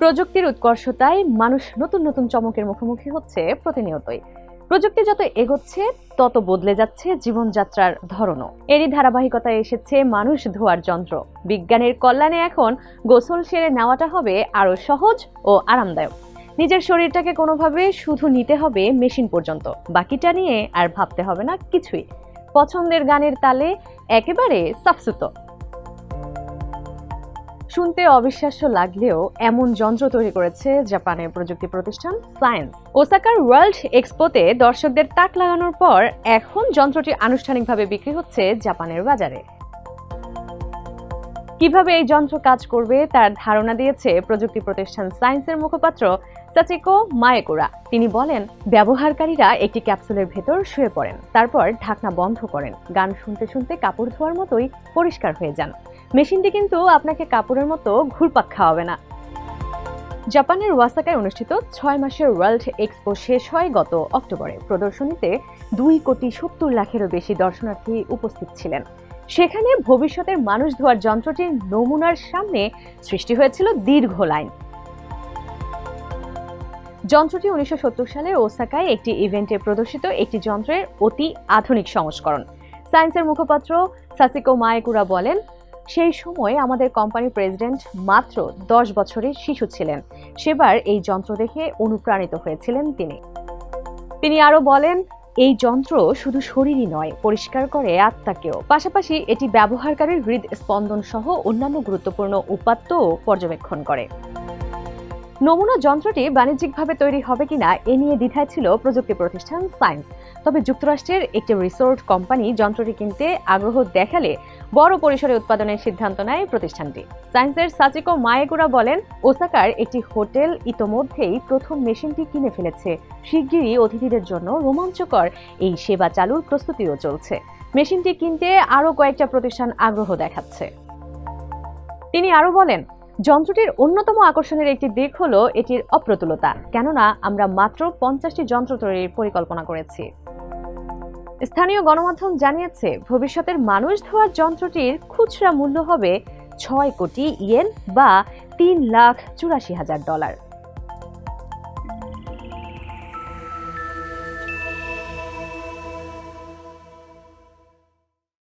প্রযুক্তির উৎকর্ষতায় মানুষ নতুন নতুন চমকের মুখোমুখি হচ্ছে প্রতিনিয়তই। প্রযুক্তি যত এগোচ্ছে তত বদলে যাচ্ছে জীবনযাত্রার ধরনও। এরই ধারাবাহিকতায় এসেছে মানুষ ধোয়ার যন্ত্র। বিজ্ঞানের কল্যাণে এখন গোসল সেরে নেওয়াটা হবে আরো সহজ ও আরামদায়ক। নিজের শরীরটাকে কোনোভাবে শুধু নিতে হবে মেশিন পর্যন্ত, বাকিটা নিয়ে আর ভাবতে হবে না কিছুই। পছন্দের গানের তালে একেবারে সাফসুতো। শুনতে অবিশ্বাস্য লাগলেও এমন যন্ত্র তৈরি করেছে জাপানের প্রযুক্তি প্রতিষ্ঠান সায়েন্স। ওসাকার ওয়ার্ল্ড এক্সপোতে দর্শকদের তাক লাগানোর পর এখন যন্ত্রটি আনুষ্ঠানিকভাবে বিক্রি হচ্ছে জাপানের বাজারে। কিভাবে এই যন্ত্র কাজ করবে তার ধারণা দিয়েছে প্রযুক্তি প্রতিষ্ঠান সায়েন্সের মুখপাত্র সাচিকো মায়েকুরা। তিনি বলেন, ব্যবহারকারীরা একটি ক্যাপসুলের ভেতর শুয়ে পড়েন, তারপর ঢাকনা বন্ধ করেন। গান শুনতে শুনতে কাপড় ধোয়ার মতোই পরিষ্কার হয়ে যান। মেশিনটি কিন্তু আপনাকে কাপড়ের মতো ঘুরপাক খাওয়াবে না। জাপানের ওসাকায় অনুষ্ঠিত 6 মাসের ওয়ার্ল্ড এক্সপো শেষ হয় গত অক্টোবরে। প্রদর্শনীতে 2,70,00,000-এরও বেশি দর্শনার্থী উপস্থিত ছিলেন। সেখানে ভবিষ্যতের মানুষ ধোয়ার যন্ত্রটির নমুনার সামনে সৃষ্টি হয়েছিল দীর্ঘ লাইন। যন্ত্রটি 1970 সালে ওসাকায় একটি ইভেন্টে প্রদর্শিত একটি যন্ত্রের অতি আধুনিক সংস্করণ। সায়েন্সের মুখপাত্র সাচিকো মায়েকুরা বলেন, সেই সময় আমাদের কোম্পানির প্রেসিডেন্ট মাত্র 10 বছরের শিশু ছিলেন। সেবার এই যন্ত্র দেখে অনুপ্রাণিত হয়েছিলেন তিনি আরো বলেন, এই যন্ত্র শুধু শরীরই নয়, পরিষ্কার করে আত্মাকেও। পাশাপাশি এটি ব্যবহারকারীর হৃদস্পন্দন সহ অন্যান্য গুরুত্বপূর্ণ উপাত্তও পর্যবেক্ষণ করে। নমুনা যন্ত্রটি বাণিজ্যিকভাবে তৈরি হবে কিনা এ নিয়ে দ্বিধায় ছিল প্রযুক্তি প্রতিষ্ঠান সায়েন্স। তবে যুক্তরাষ্ট্রের একটি রিসোর্ট কোম্পানি যন্ত্রটি কিনতে আগ্রহ দেখালে বড় পরিসরে উৎপাদনের সিদ্ধান্ত নেয় প্রতিষ্ঠানটি। সায়েন্সের সাচিকো মায়েকুরা বলেন, ওসাকার একটি হোটেল ইতোমধ্যেই প্রথম মেশিনটি কিনে ফেলেছে। শিগগিরই অতিথিদের জন্য রোমাঞ্চকর এই সেবা চালুর প্রস্তুতিও চলছে। মেশিনটি কিনতে আরও কয়েকটা প্রতিষ্ঠান আগ্রহ দেখাচ্ছে। তিনি আরো বলেন, যন্ত্রটির অন্যতম আকর্ষণের একটি দিক হলো এটির অপ্রতুলতা, কেননা আমরা মাত্র 50টি যন্ত্র তৈরির পরিকল্পনা করেছি। স্থানীয় গণমাধ্যম জানিয়েছে, ভবিষ্যতের মানুষ ধোয়ার যন্ত্রটির খুচরা মূল্য হবে $6 কোটি বা $3,84,000।